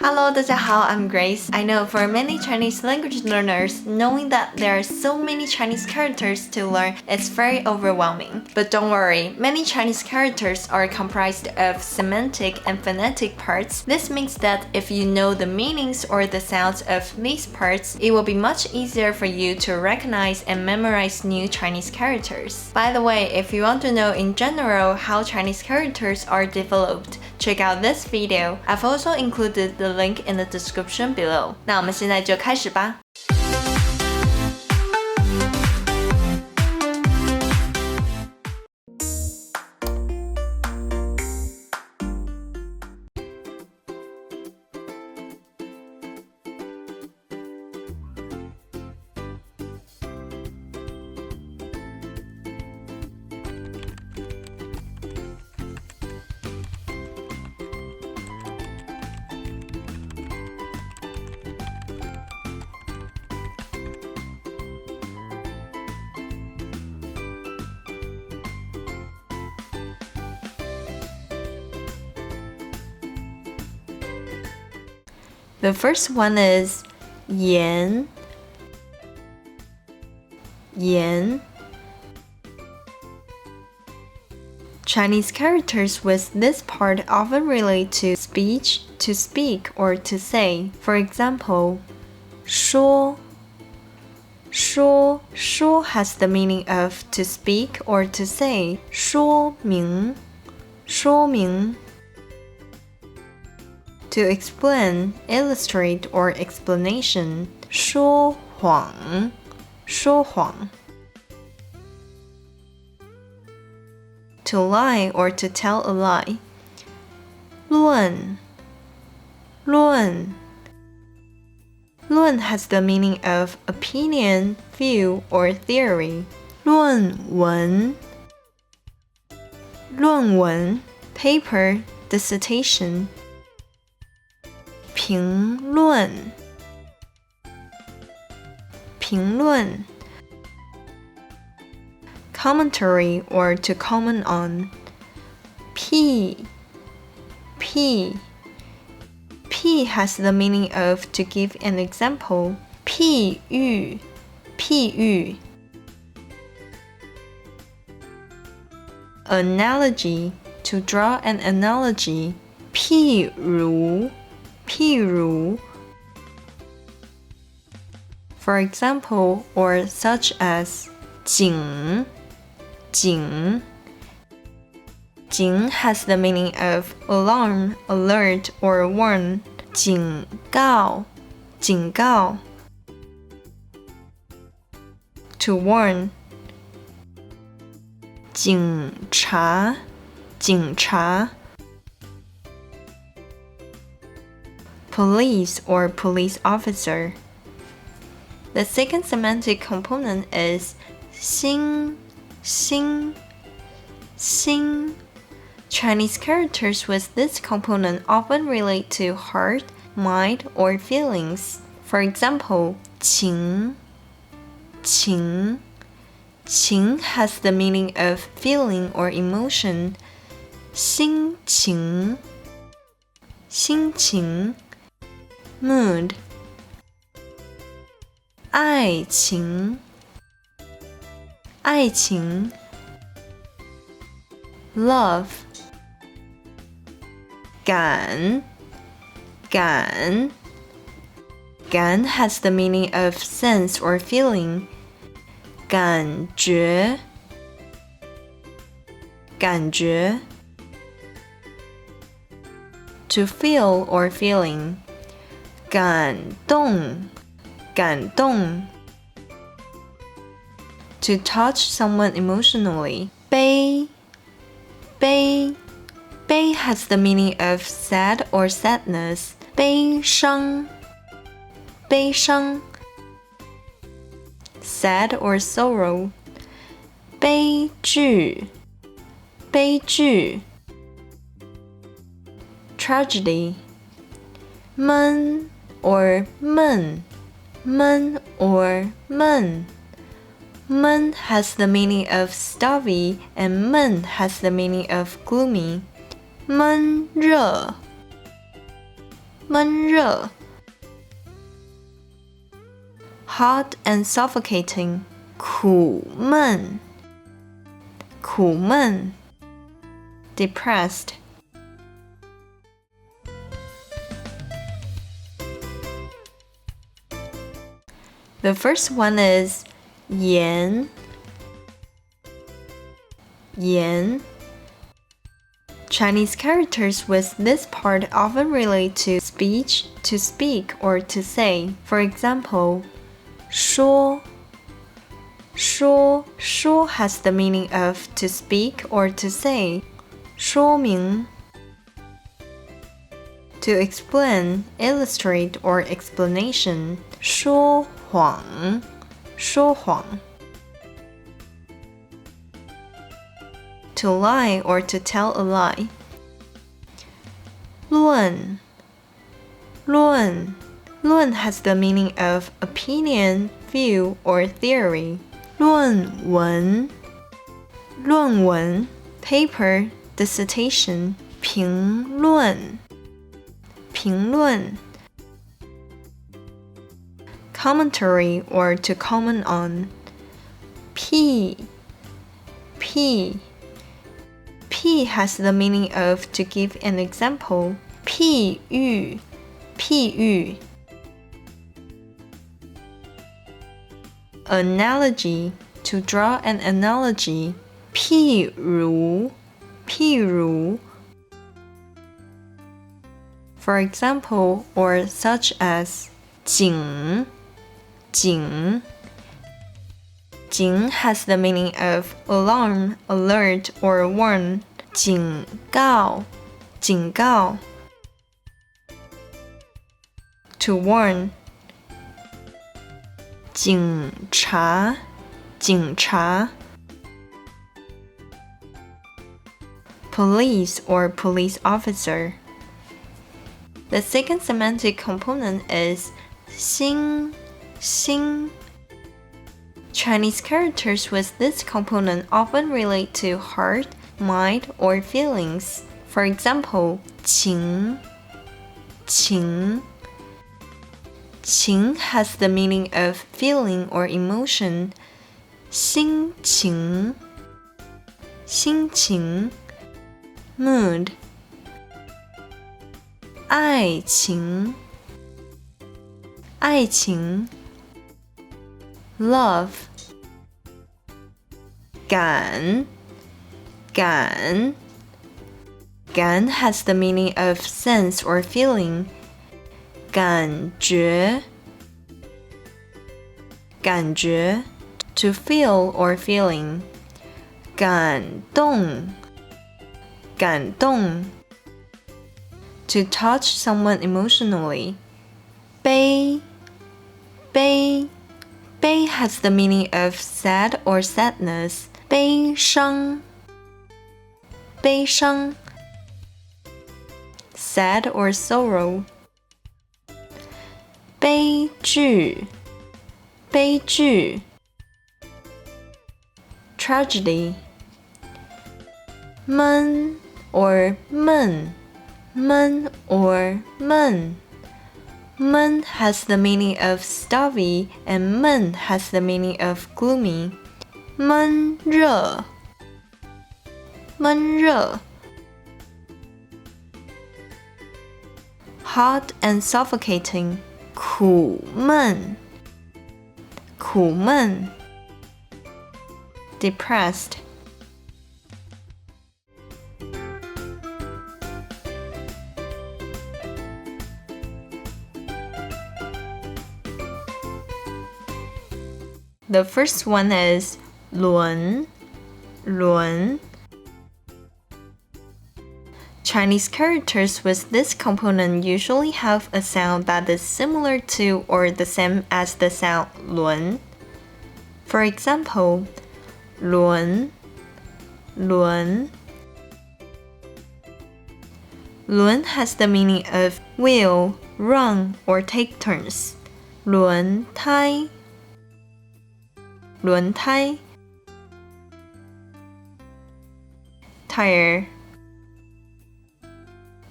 Hello, 大家好, I'm Grace. I know for many Chinese language learners, knowing that there are so many Chinese characters to learn is very overwhelming. But don't worry, many Chinese characters are comprised of semantic and phonetic parts. This means that if you know the meanings or the sounds of these parts, it will be much easier for you to recognize and memorize new Chinese characters. By the way, if you want to know in general how Chinese characters are developed, check out this video. I've also included the link in the description below. 那我们现在就开始吧。The first one is 言 Chinese characters with this part often relate to speech, to speak, or to say. For example, 说 has the meaning of to speak or to say. 说明 To explain, illustrate, or explanation. 说谎 To lie or to tell a lie. 论 has the meaning of opinion, view, or theory. 论文 paper, dissertation. 评论 commentary or to comment on. 譬 has the meaning of to give an example. 譬喻 analogy, to draw an analogy. 譬如 for example, or such as. 警 has the meaning of alarm, alert, or warn. 警告 to warn. 警察 police or police officer. The second semantic component is 心 Chinese characters with this component often relate to heart, mind, or feelings. For example, 情 has the meaning of feeling or emotion. 心情 mood. 爱情 love. 感 has the meaning of sense or feeling. 感觉 to feel or feeling. 感动 to touch someone emotionally. 悲 has the meaning of sad or sadness. 悲伤 sad or sorrow. 悲剧 tragedy. 闷 or 闷 闷 has the meaning of stuffy, and 闷 has the meaning of gloomy. 闷热闷热 hot and suffocating 苦闷 苦闷 depressed. The first one is 严 严 Chinese characters with this part often relate to speech, to speak, or to say. For example, 说 说 has the meaning of to speak or to say. 说明 to explain, illustrate, or explanation. 说谎说谎 to lie or to tell a lie. 论 论 has the meaning of opinion, view, or theory. 论文 论文 paper, dissertation. 评论评论 commentary or to comment on. 譬 has the meaning of to give an example. 譬喻 analogy to draw an analogy. 譬如 for example or such as. 警 has the meaning of alarm, alert, or warn. 警告 to warn. 警察 police or police officer. The second semantic component is 心 Chinese characters with this component often relate to heart, mind, or feelings. For example, 情 has the meaning of feeling or emotion. 心情 mood. 爱情 love. 感 has the meaning of sense or feeling. 感觉 to feel or feeling. 感动 to touch someone emotionally. 悲 has the meaning of sad or sadness. 悲伤 sad or sorrow. 悲剧 tragedy. 闷 or 闷 闷 has the meaning of stuffy and 闷 has the meaning of gloomy. 闷热 hot and suffocating. 苦闷 depressed. The first one is 轮 Chinese characters with this component usually have a sound that is similar to or the same as the sound 轮. For example, 轮 has the meaning of wheel, run, or take turns. 轮胎 tire.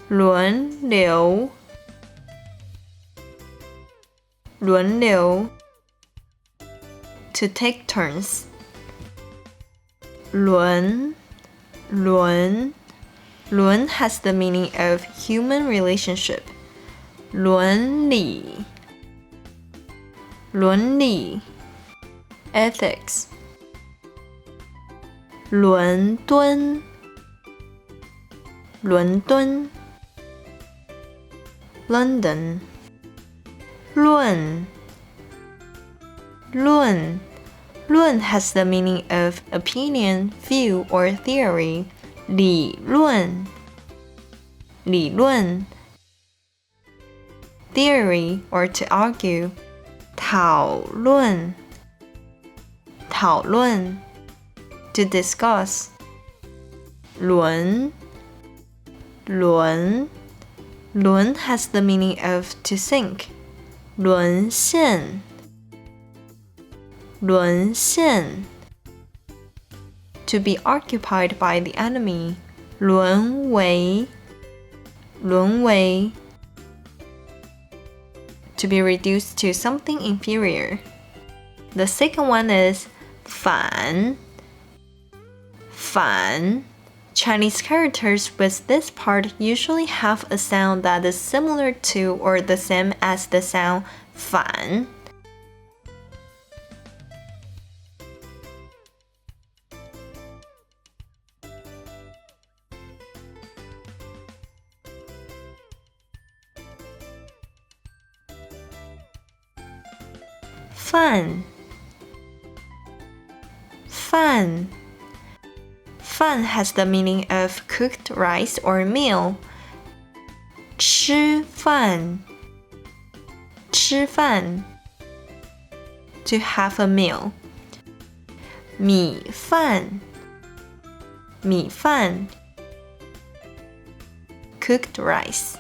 轮流轮流 to take turns. 轮 has the meaning of human relationship. 伦理 ethics. 伦敦 London. 论 has the meaning of opinion, view, or theory. 理论 theory, or to argue. 讨论 to discuss. 轮 has the meaning of to sink. 沦陷 to be occupied by the enemy. 沦为 to be reduced to something inferior. The second one is 反 Chinese characters with this part usually have a sound that is similar to or the same as the sound 反. Fan has the meaning of cooked rice or meal. 吃饭 to have a meal. 米饭 cooked rice.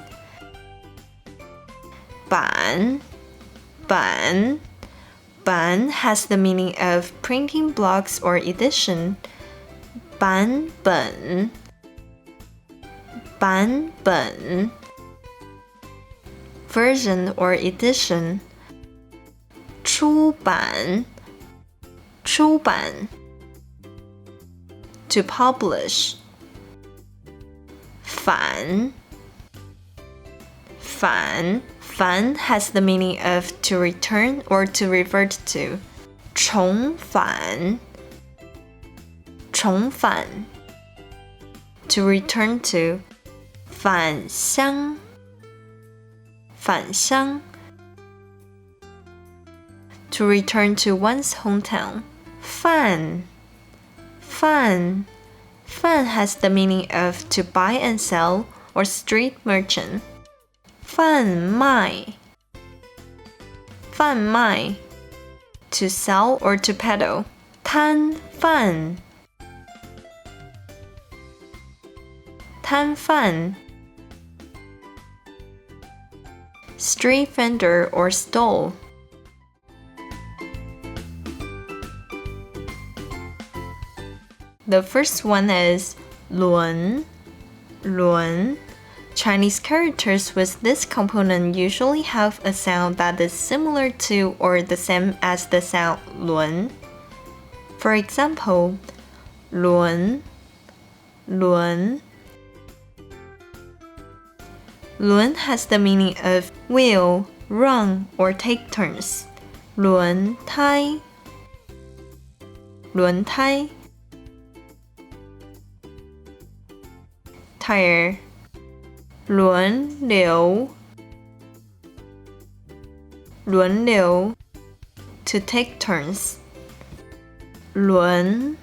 板 has the meaning of printing blocks or edition. 版本 version or edition. 出版 to publish. 反 has the meaning of to return or to revert to. 重返 to return to. 返乡 to return to one's hometown. 贩 has the meaning of to buy and sell or street merchant. 贩卖 to sell or to peddle. 摊贩 street vendor or stall. The first one is 轮 Chinese characters with this component usually have a sound that is similar to or the same as the sound 轮. For example, 轮 has the meaning of wheel, run, or take turns. 轮胎 tire. 轮流 to take turns. 轮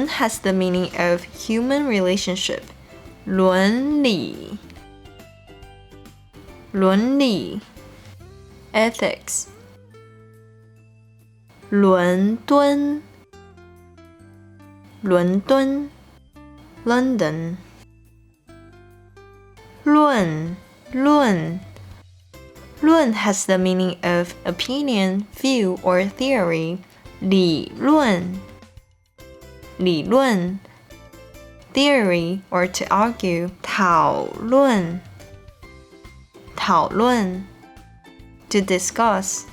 has the meaning of human relationship. 伦理 ethics. 伦敦 London. 论 has the meaning of opinion, view, or theory. 理论 theory, or to argue. 讨论 to discuss.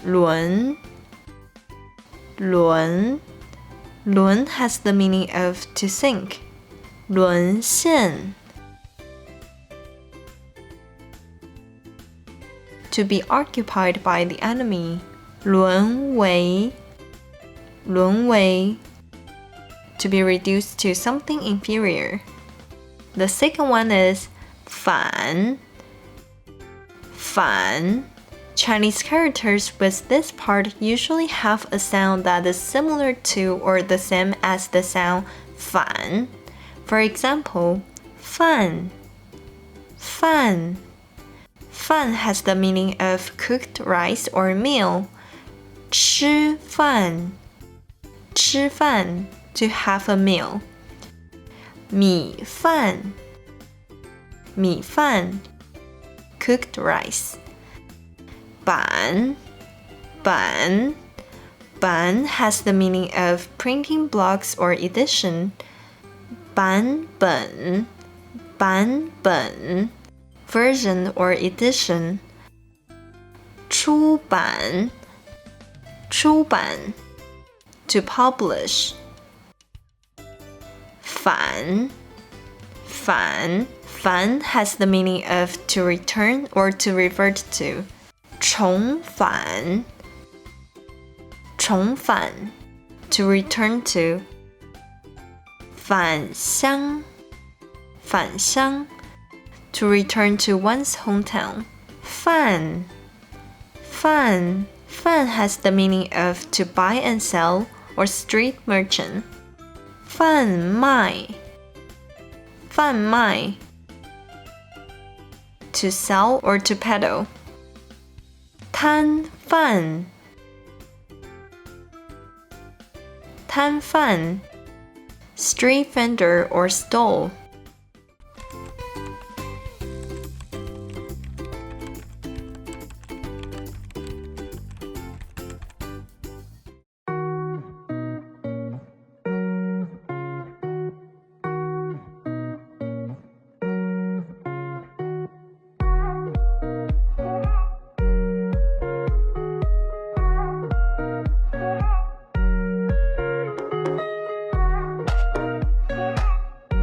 轮 轮 轮 has the meaning of to sink. 沦陷 to be occupied by the enemy. 沦为 沦为 to be reduced to something inferior. The second one is 反 反 Chinese characters with this part usually have a sound that is similar to or the same as the sound 反. For example, 饭 饭 饭 has the meaning of cooked rice or meal. 吃饭吃饭 to have a meal. 米饭米饭 cooked rice. 版版 版 has the meaning of printing blocks or edition. 版本版本 version or edition. 出版出版 to publish. 返返 返 has the meaning of to return or to revert to. 重返重返 to return to. 返乡返乡 to return to one's hometown. 贩贩 贩 has the meaning of to buy and sell or street merchant. 贩卖贩卖 to sell or to peddle. 摊贩摊贩 street vendor or stall.